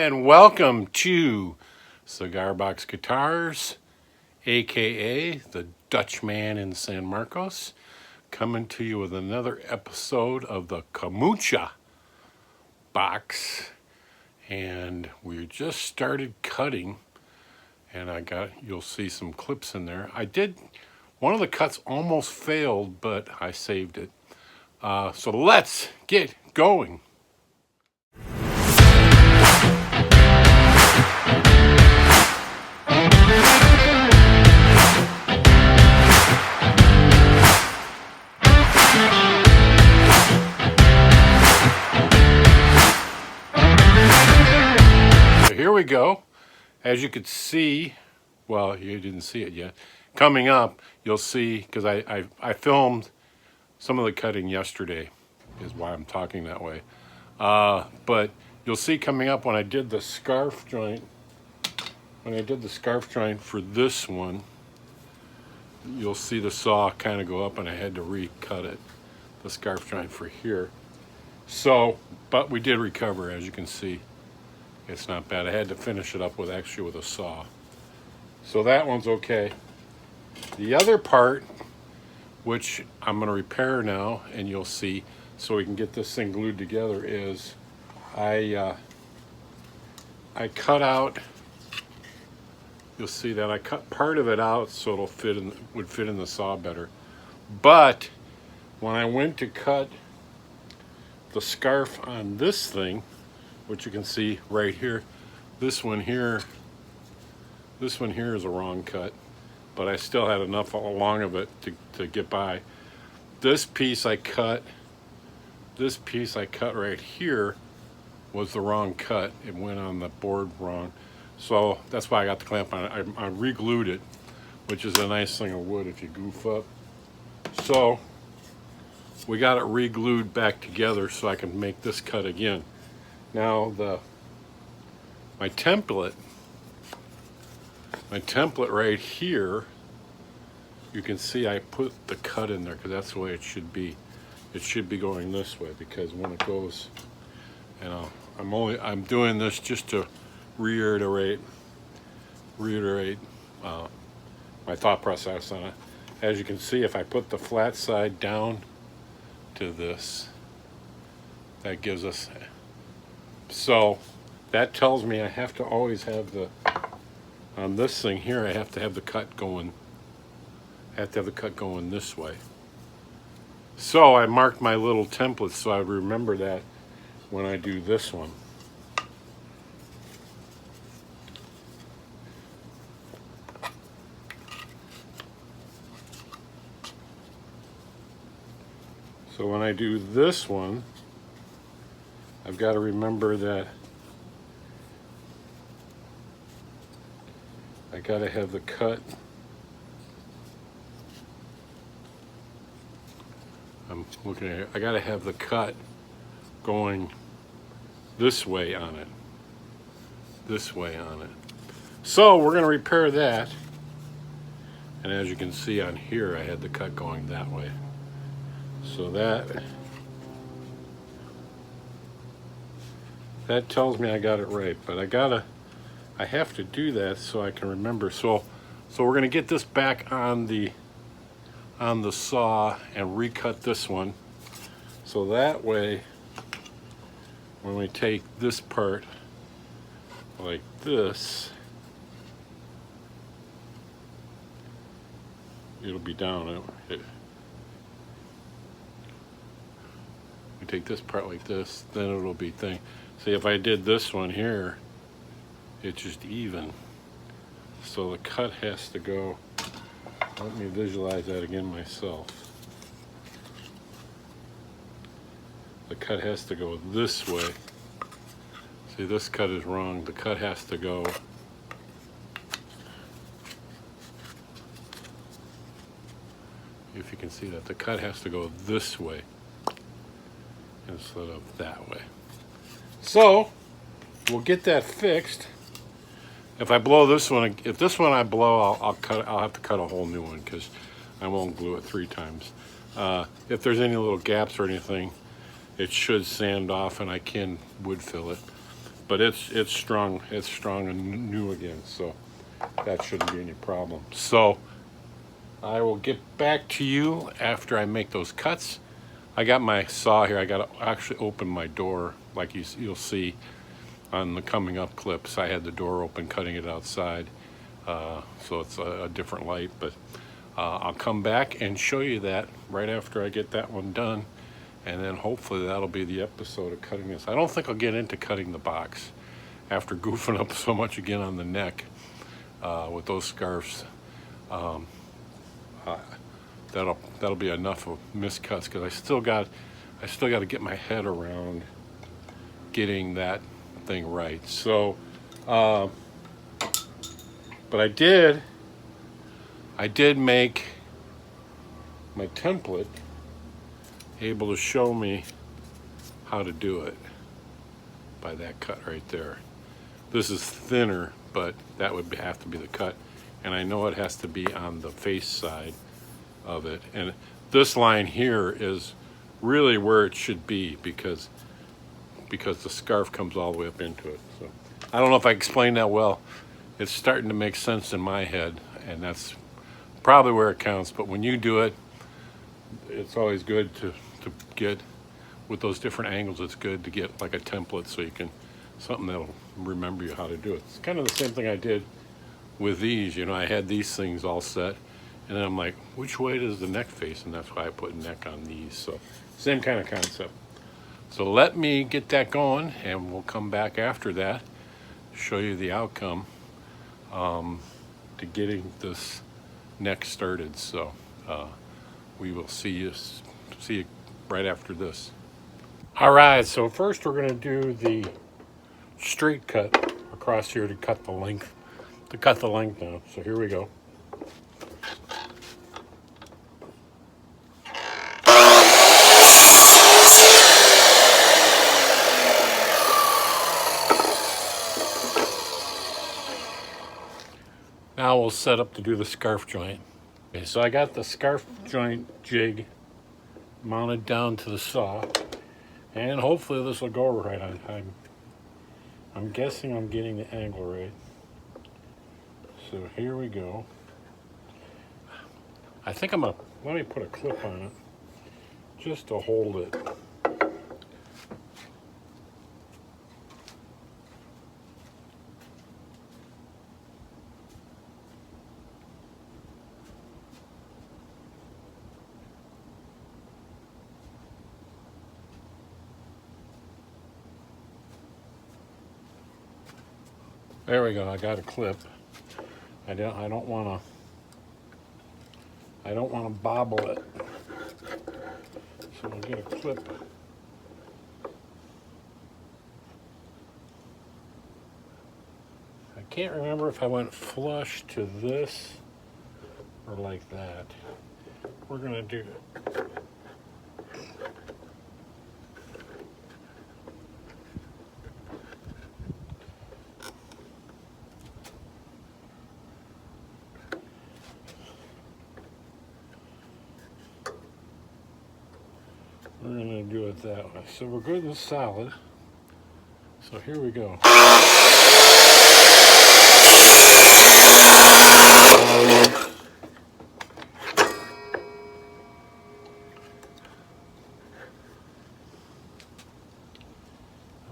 and welcome to Cigar Box Guitars, aka the Dutch Man in San Marcos, coming to you with another episode of the Camacho box. And we just started cutting, and you'll see some clips in there. One of the cuts almost failed, but I saved it. So let's get going. Here we go. As you could see, well, you didn't see it yet. Coming up, you'll see, because I filmed some of the cutting yesterday, is why I'm talking that way. But you'll see coming up when I did the scarf joint, for this one, you'll see the saw kind of go up and I had to recut it, the scarf joint for here. So, but we did recover, as you can see. It's not bad. I had to finish it up with a saw. So that one's okay. The other part, which I'm going to repair now, and you'll see, so we can get this thing glued together, is I cut out. You'll see that I cut part of it out so it'll would fit in the saw better. But when I went to cut the scarf on this thing, which you can see right here, this one here is a wrong cut, but I still had enough along of it to get by. This piece I cut right here was the wrong cut. It went on the board wrong. So that's why I got the clamp on it. I re-glued it, which is a nice thing of wood if you goof up. So we got it re-glued back together so I can make this cut again. Now my template right here, you can see I put the cut in there because that's the way it should be. It should be going this way, because when it goes, I'm doing this just to reiterate my thought process on it. As you can see, if I put the flat side down to this, that gives us. So that tells me I have to always have on this thing here, I have to have the cut going. This way. So I marked my little template so I remember that when I do this one. So when I do this one, I've got to remember that I got to have the cut. I'm looking at it. I got to have the cut going this way on it. So we're going to repair that. And as you can see on here, I had the cut going that way. So that tells me I got it right, but I have to do that so I can remember. So we're gonna get this back on the saw and recut this one. So that way, when we take this part like this, it'll be down. We take this part like this, then it'll be thing. See, if I did this one here, it's just even. So the cut has to go. Let me visualize that again myself. The cut has to go this way. See, this cut is wrong. The cut has to go. If you can see that, the cut has to go this way instead of that way. So we'll get that fixed. If I blow this one, if this one I blow, I'll have to cut a whole new one because I won't glue it 3 times. If there's any little gaps or anything, it should sand off and I can wood fill it. but it's strong. It's strong and new again, so that shouldn't be any problem. So I will get back to you after I make those cuts. I got my saw here. I got to actually open my door, like you'll see on the coming up clips. I had the door open, cutting it outside, so it's a different light. But I'll come back and show you that right after I get that one done, and then hopefully that'll be the episode of cutting this. I don't think I'll get into cutting the box after goofing up so much again on the neck with those scarves. That'll be enough of miscuts, because I still got to get my head around getting that thing right. So, but I did make my template able to show me how to do it by that cut right there. This is thinner, but that would have to be the cut, and I know it has to be on the face side of it. And this line here is really where it should be, because the scarf comes all the way up into it. So I don't know if I explained that well. It's starting to make sense in my head, and that's probably where it counts. But when you do it, it's always good to get with those different angles. It's good to get like a template, so you can something that'll remember you how to do it. It's kind of the same thing I did with these. You know, I had these things all set, and then I'm like, which way does the neck face? And that's why I put neck on these. So same kind of concept. So let me get that going, and we'll come back after that, show you the outcome to getting this neck started. So we will see you right after this. All right, so first we're going to do the straight cut across here to cut the length down. So here we go. Now we'll set up to do the scarf joint. Okay, so I got the scarf joint jig mounted down to the saw, and hopefully this will go right. I'm guessing I'm getting the angle right. So here we go. I think let me put a clip on it just to hold it. There we go. I got a clip. I don't want to bobble it. So we'll get a clip. I can't remember if I went flush to this or like that. We're gonna do it. We're going to do it that way. So we're good and solid. So here we go. I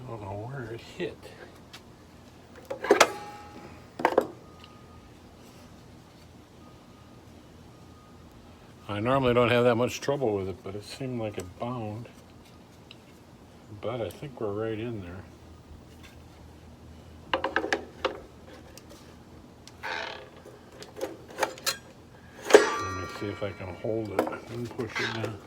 don't know where it hit. I normally don't have that much trouble with it, but it seemed like it bound. But I think we're right in there. Let me see if I can hold it and push it down.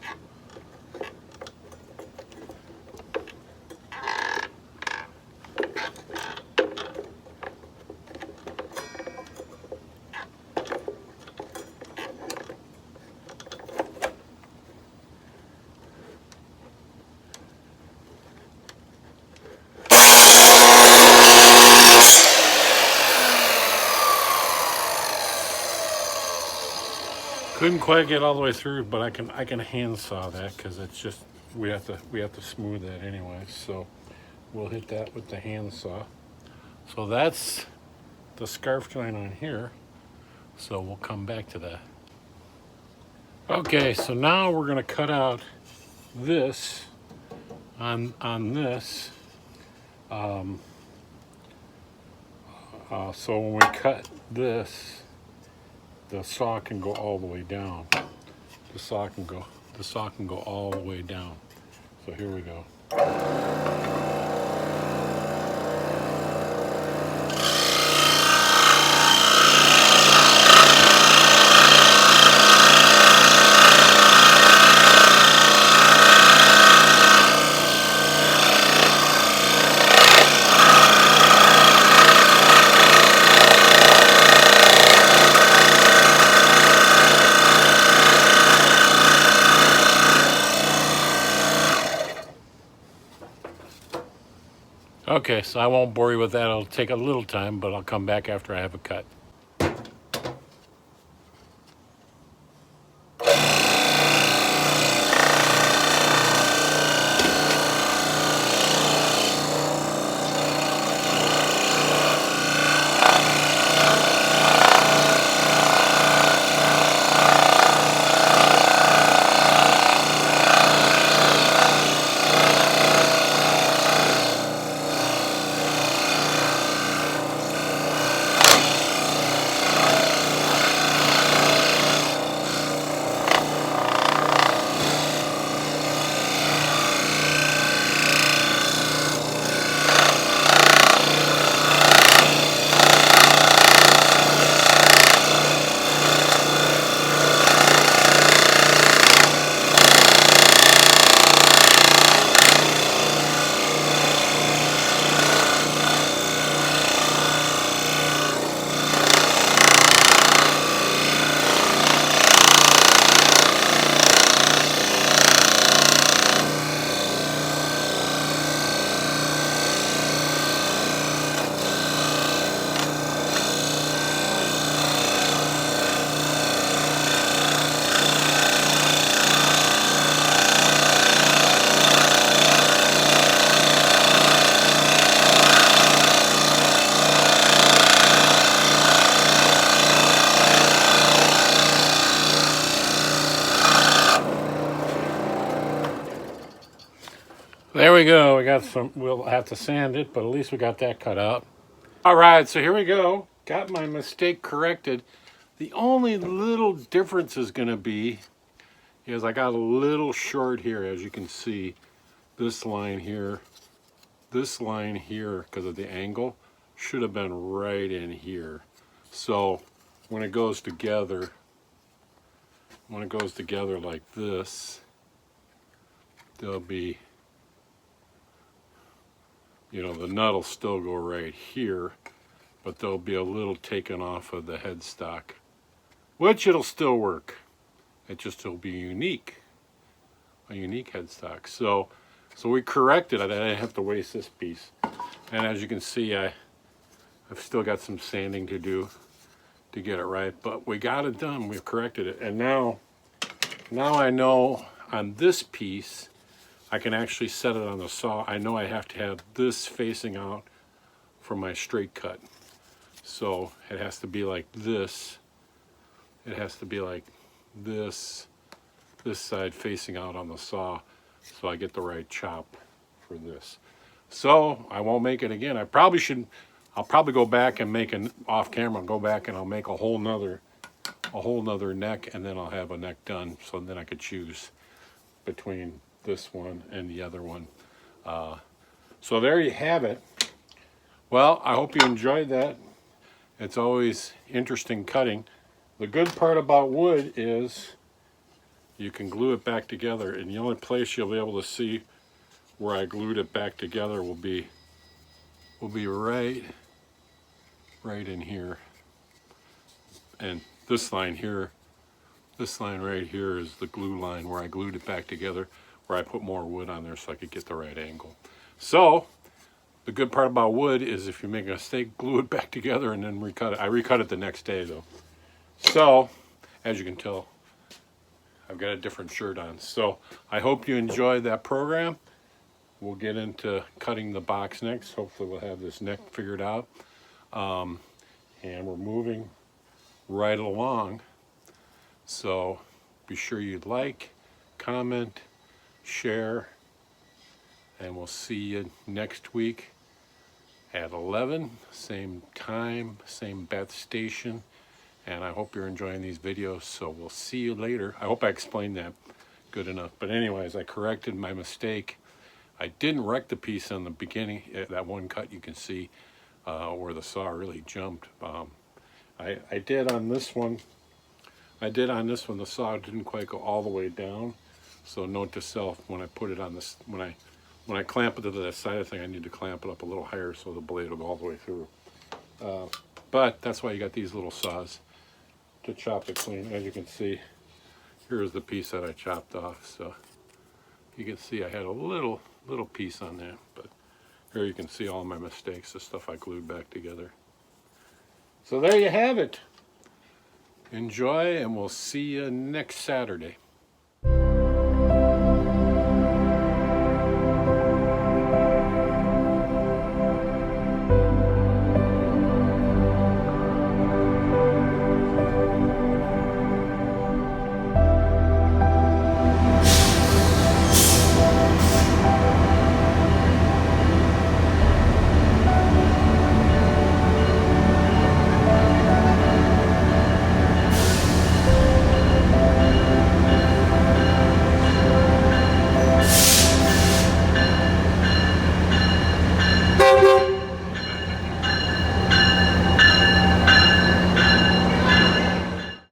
Couldn't quite get all the way through, but I can hand saw that, because it's just we have to smooth that anyway. So we'll hit that with the handsaw. So that's the scarf joint on here. So we'll come back to that. Okay, so now we're going to cut out this on this. So when we cut this, the saw can go all the way down. The saw can go all the way down. So here we go. Okay, so I won't bore you with that. It'll take a little time, but I'll come back after I have a cut. There we go. We got some, we'll have to sand it, but at least we got that cut out. All right, so here we go. Got my mistake corrected. The only little difference is going to be is I got a little short here, as you can see. This line here, because of the angle, should have been right in here. So when it goes together, like this, there'll be, you know, the nut will still go right here, but there'll be a little taken off of the headstock, which it'll still work. It just will be unique, a unique headstock. So we corrected it. I didn't have to waste this piece. And as you can see, I've still got some sanding to do to get it right, but we got it done. We've corrected it. And now I know on this piece, I can actually set it on the saw. I know I have to have this facing out for my straight cut. So it has to be like this. It has to be like this side facing out on the saw, so I get the right chop for this. So I won't make it again. I'll probably go back and make an off camera, go back and I'll make a whole nother neck, and then I'll have a neck done, so then I could choose between this one and the other one. So there you have it. Well, I hope you enjoyed that. It's always interesting cutting. The good part about wood is you can glue it back together, and the only place you'll be able to see where I glued it back together will be right in here. And this line here, this line right here is the glue line where I glued it back together, where I put more wood on there so I could get the right angle. So the good part about wood is if you make a mistake, glue it back together and then recut it. I recut it the next day though. So as you can tell, I've got a different shirt on. So I hope you enjoyed that program. we'll get into cutting the box next. Hopefully we'll have this neck figured out. And we're moving right along. So be sure you like, comment, share, and we'll see you next week at 11, same time, same Beth station. And I hope you're enjoying these videos, so we'll see you later. I hope I explained that good enough. But anyways, I corrected my mistake. I didn't wreck the piece on the beginning. That one cut you can see where the saw really jumped. I did on this one. The saw didn't quite go all the way down. So note to self, when I put it on this, when I clamp it to the side of the thing, I need to clamp it up a little higher so the blade will go all the way through. But that's why you got these little saws to chop it clean. As you can see, here's the piece that I chopped off. So you can see I had a little piece on there, but here you can see all my mistakes, the stuff I glued back together. So there you have it. Enjoy, and we'll see you next Saturday.